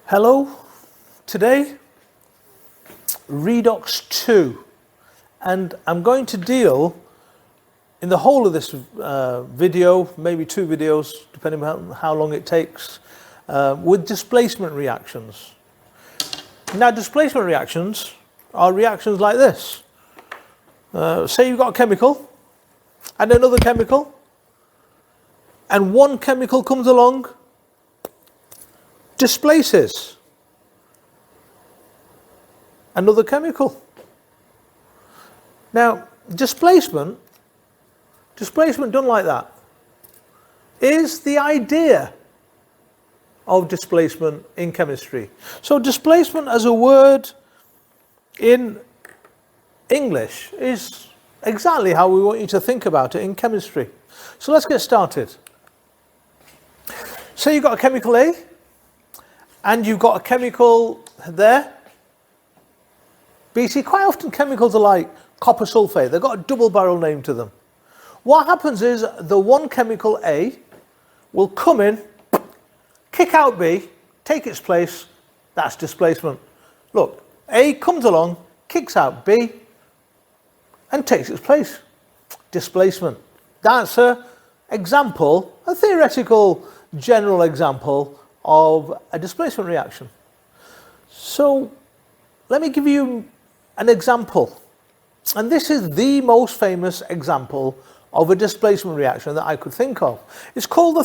Hello, today Redox 2, and I'm going to deal in the whole of this video, maybe 2 videos depending on how long it takes, with displacement reactions. Now displacement reactions are reactions like this. Say you've got a chemical and another chemical, and one chemical comes along, displaces another chemical. Now, displacement done like that is the idea of displacement in chemistry. So displacement as a word in English is exactly how we want you to think about it in chemistry. So let's get started. Say you've got a chemical A, and you've got a chemical there. But you see, quite often chemicals are like copper sulfate. They've got a double barrel name to them. What happens is the one chemical A will come in, kick out B, take its place. That's displacement. Look, A comes along, kicks out B, and takes its place. Displacement. That's an example, a theoretical general example of a displacement reaction. So let me give you an example, and this is the most famous example of a displacement reaction that I could think of. It's called the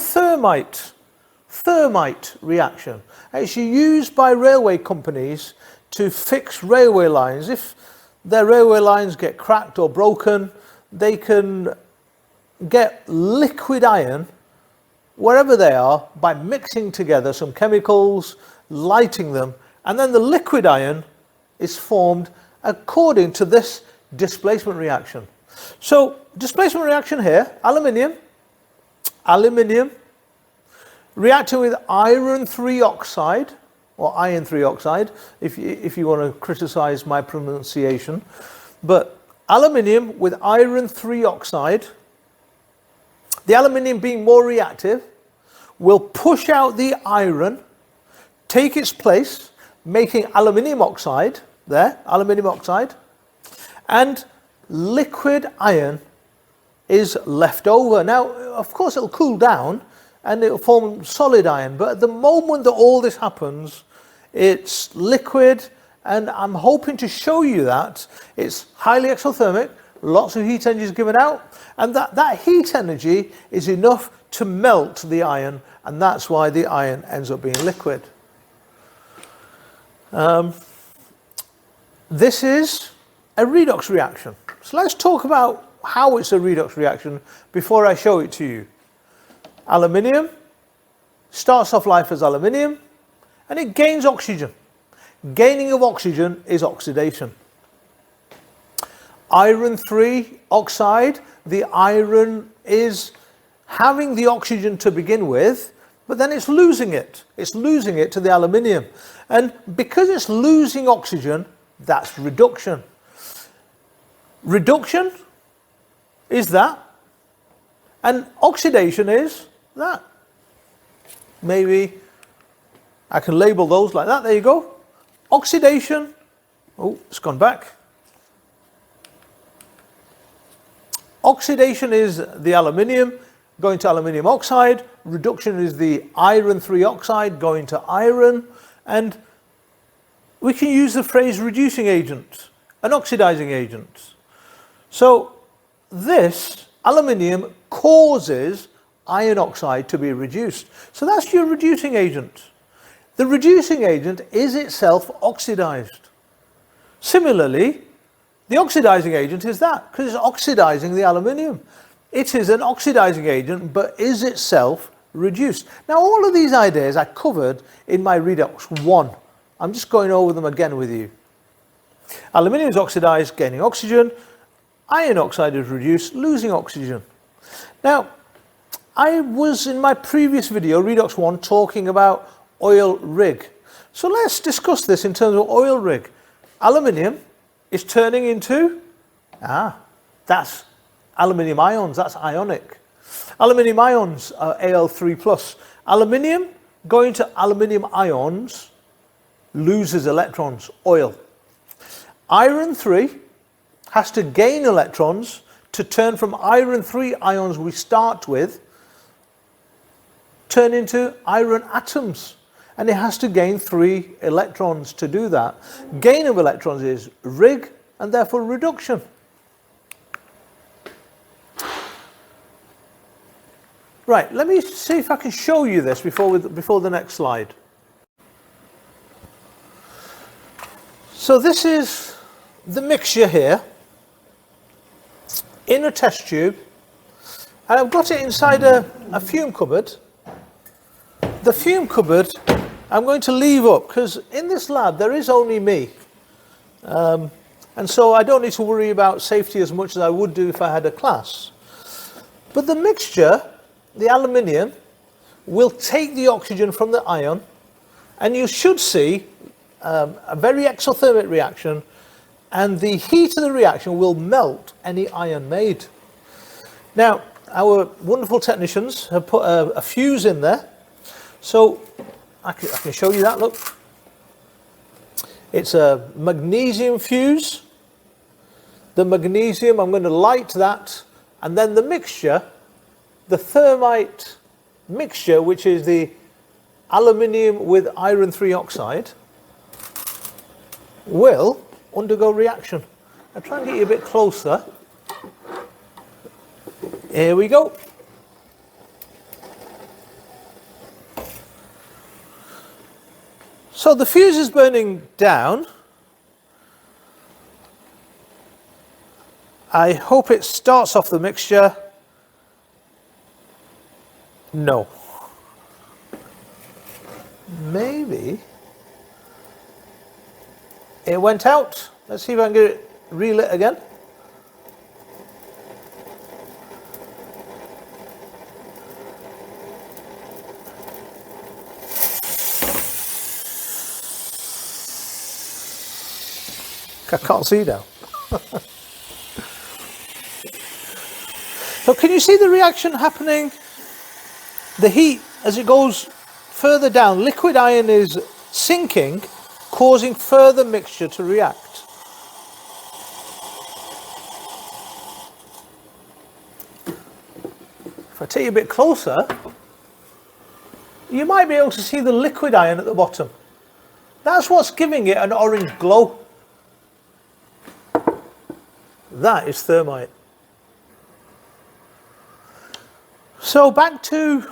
thermite reaction. It's used by railway companies to fix railway lines. If their railway lines get cracked or broken, they can get liquid iron wherever they are by mixing together some chemicals, lighting them, and then the liquid iron is formed according to this displacement reaction. So displacement reaction here, aluminium reacting with iron 3 oxide, or iron 3 oxide, if you want to criticize my pronunciation, but aluminium with iron 3 oxide, the aluminium being more reactive, will push out the iron, take its place, making aluminium oxide there, aluminium oxide, and liquid iron is left over. Now, of course, it'll cool down and it'll form solid iron, but at the moment that all this happens, it's liquid, and I'm hoping to show you that it's highly exothermic, lots of heat energy is given out, and that heat energy is enough to melt the iron, and that's why the iron ends up being liquid. This is a redox reaction. So let's talk about how it's a redox reaction before I show it to you. Aluminium starts off life as aluminium, and it gains oxygen. Gaining of oxygen is oxidation. Iron 3 oxide, the iron is having the oxygen to begin with, but then it's losing it. It's losing it to the aluminium. And because it's losing oxygen, that's reduction. Reduction is that, and oxidation is that. Maybe I can label those like that. There you go. Oxidation, oh, it's gone back. Oxidation is the aluminium going to aluminium oxide. Reduction is the iron 3 oxide going to iron. And we can use the phrase reducing agent, an oxidizing agent. So this aluminium causes iron oxide to be reduced. So that's your reducing agent. The reducing agent is itself oxidized. Similarly, the oxidizing agent is that, because it's oxidizing the aluminium. It is an oxidizing agent, but is itself reduced. Now, all of these ideas I covered in my Redox 1. I'm just going over them again with you. Aluminium is oxidized, gaining oxygen. Iron oxide is reduced, losing oxygen. Now, I was in my previous video, Redox 1, talking about oil rig. So let's discuss this in terms of oil rig. Aluminium is turning into, that's aluminium ions, that's ionic. Aluminium ions are Al3+. Aluminium going to aluminium ions loses electrons, oil. Iron 3 has to gain electrons to turn from iron 3 ions we start with, turn into iron atoms. And it has to gain 3 electrons to do that. Gain of electrons is Rig, and therefore reduction. Right, let me see if I can show you this before the next slide. So this is the mixture here in a test tube, and I've got it inside a fume cupboard. The fume cupboard I'm going to leave up because in this lab there is only me, and so I don't need to worry about safety as much as I would do if I had a class. But the mixture, the aluminium, will take the oxygen from the ion, and you should see a very exothermic reaction, and the heat of the reaction will melt any ion made. Now, our wonderful technicians have put a fuse in there, so I can show you that, look. It's a magnesium fuse. The magnesium, I'm going to light that, and then the mixture, the thermite mixture, which is the aluminium with iron 3 oxide, will undergo reaction. I'll try and get you a bit closer. Here we go. So the fuse is burning down. I hope it starts off the mixture. No. Maybe. It went out. Let's see if I can get it relit again. I can't see now. So can you see the reaction happening? The heat, as it goes further down, liquid iron is sinking, causing further mixture to react. If I take you a bit closer, you might be able to see the liquid iron at the bottom. That's what's giving it an orange glow. That is thermite. So back to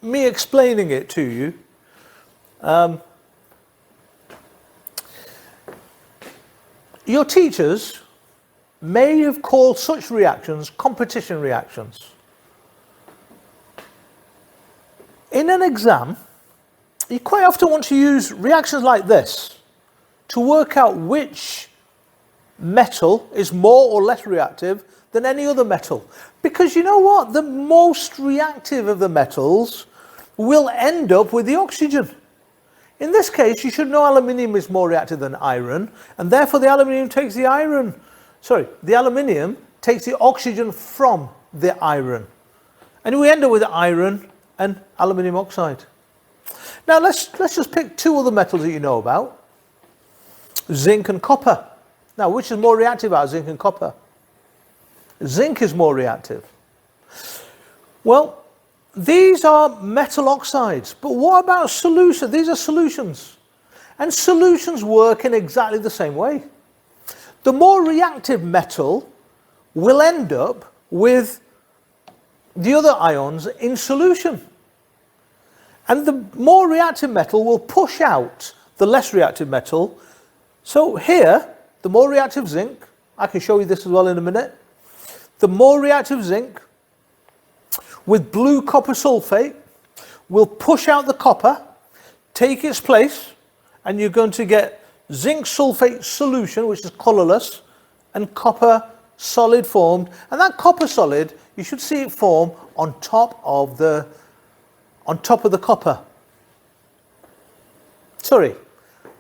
me explaining it to you. Your teachers may have called such reactions competition reactions. In an exam, you quite often want to use reactions like this to work out which metal is more or less reactive than any other metal. Because you know what? The most reactive of the metals will end up with the oxygen. In this case, you should know aluminium is more reactive than iron, and therefore the aluminium takes the aluminium takes the oxygen from the iron. And we end up with iron and aluminium oxide. Now let's just pick 2 other metals that you know about. Zinc and copper. Now, which is more reactive out of zinc and copper? Zinc is more reactive. Well, these are metal oxides, but what about solutions? These are solutions. And solutions work in exactly the same way. The more reactive metal will end up with the other ions in solution. And the more reactive metal will push out the less reactive metal. So here, the more reactive zinc, I can show you this as well in a minute. The more reactive zinc with blue copper sulfate will push out the copper, take its place, and you're going to get zinc sulfate solution, which is colorless, and copper solid formed. And that copper solid, you should see it form on top of the copper. Sorry,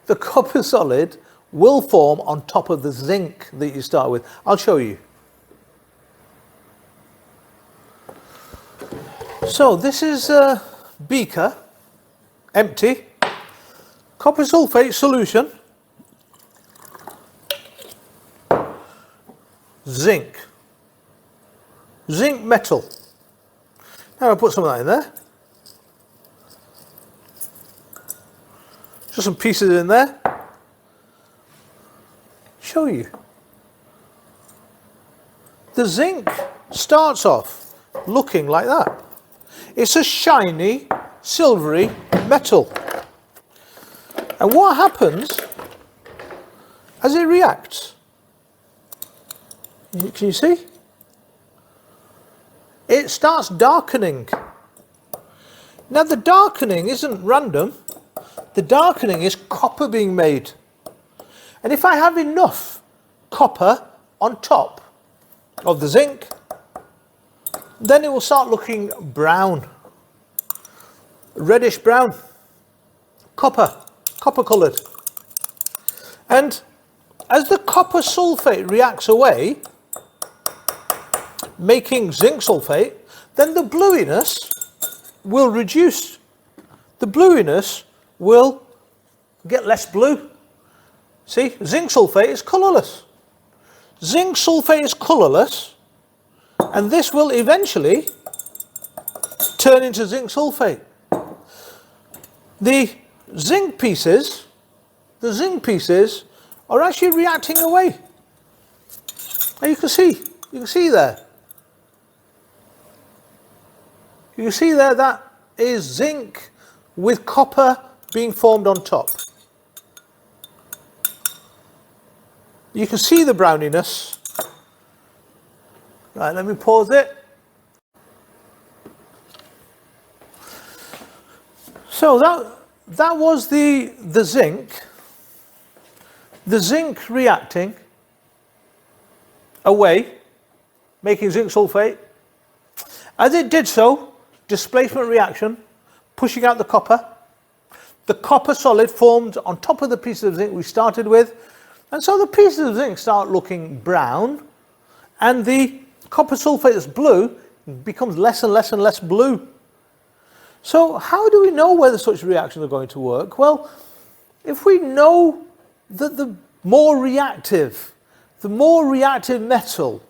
the copper solid will form on top of the zinc that you start with. I'll show you. So this is a beaker, empty, copper sulfate solution, zinc metal. Now I'll put some of that in there. Just some pieces in there. Show you. The zinc starts off looking like that. It's a shiny, silvery metal. And what happens as it reacts? Can you see? It starts darkening. Now the darkening isn't random. The darkening is copper being made. And if I have enough copper on top of the zinc, then it will start looking brown. Reddish brown. Copper coloured. And as the copper sulfate reacts away, making zinc sulfate, then the bluiness will reduce. The bluiness will get less blue. See, zinc sulfate is colourless. Zinc sulfate is colourless, and this will eventually turn into zinc sulfate. The zinc pieces are actually reacting away. And you can see there. You can see there that is zinc with copper being formed on top. You can see the browniness. Right, let me pause it. So that was the zinc reacting away, making zinc sulfate. As it did so, displacement reaction, pushing out the copper. The copper solid formed on top of the pieces of zinc we started with. And so the pieces of zinc start looking brown, and the copper sulfate that's blue becomes less and less and less blue. So how do we know whether such reactions are going to work? Well, if we know that the more reactive metal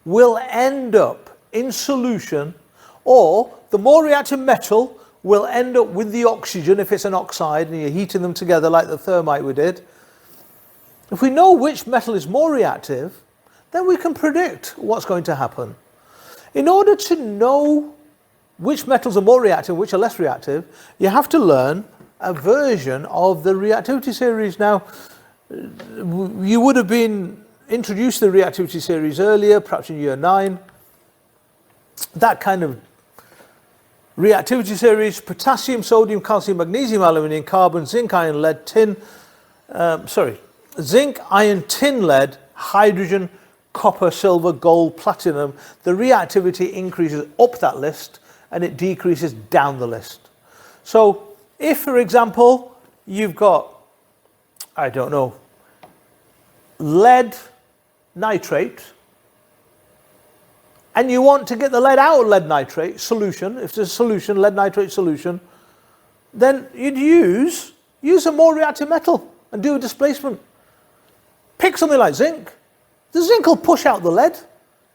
will end up in solution, or the more reactive metal will end up with the oxygen if it's an oxide and you're heating them together like the thermite we did. If we know which metal is more reactive, then we can predict what's going to happen. In order to know which metals are more reactive, which are less reactive, you have to learn a version of the reactivity series. Now, you would have been introduced to the reactivity series earlier, perhaps in year 9. That kind of reactivity series: potassium, sodium, calcium, magnesium, aluminium, carbon, zinc, iron, lead, tin, zinc, iron, tin, lead, hydrogen, copper, silver, gold, platinum. The reactivity increases up that list and it decreases down the list. So if, for example, you've got, I don't know, lead nitrate, and you want to get the lead out of lead nitrate solution, if there's a solution, lead nitrate solution, then you'd use a more reactive metal and do a displacement. Pick something like zinc. The zinc will push out the lead,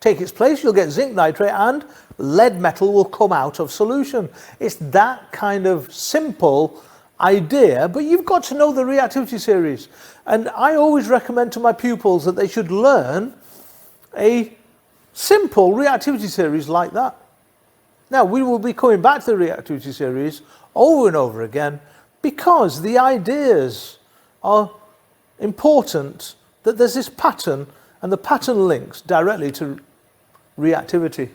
take its place, you'll get zinc nitrate, and lead metal will come out of solution. It's that kind of simple idea, but you've got to know the reactivity series. And I always recommend to my pupils that they should learn a simple reactivity series like that. Now, we will be coming back to the reactivity series over and over again because the ideas are important, that there's this pattern, and the pattern links directly to reactivity.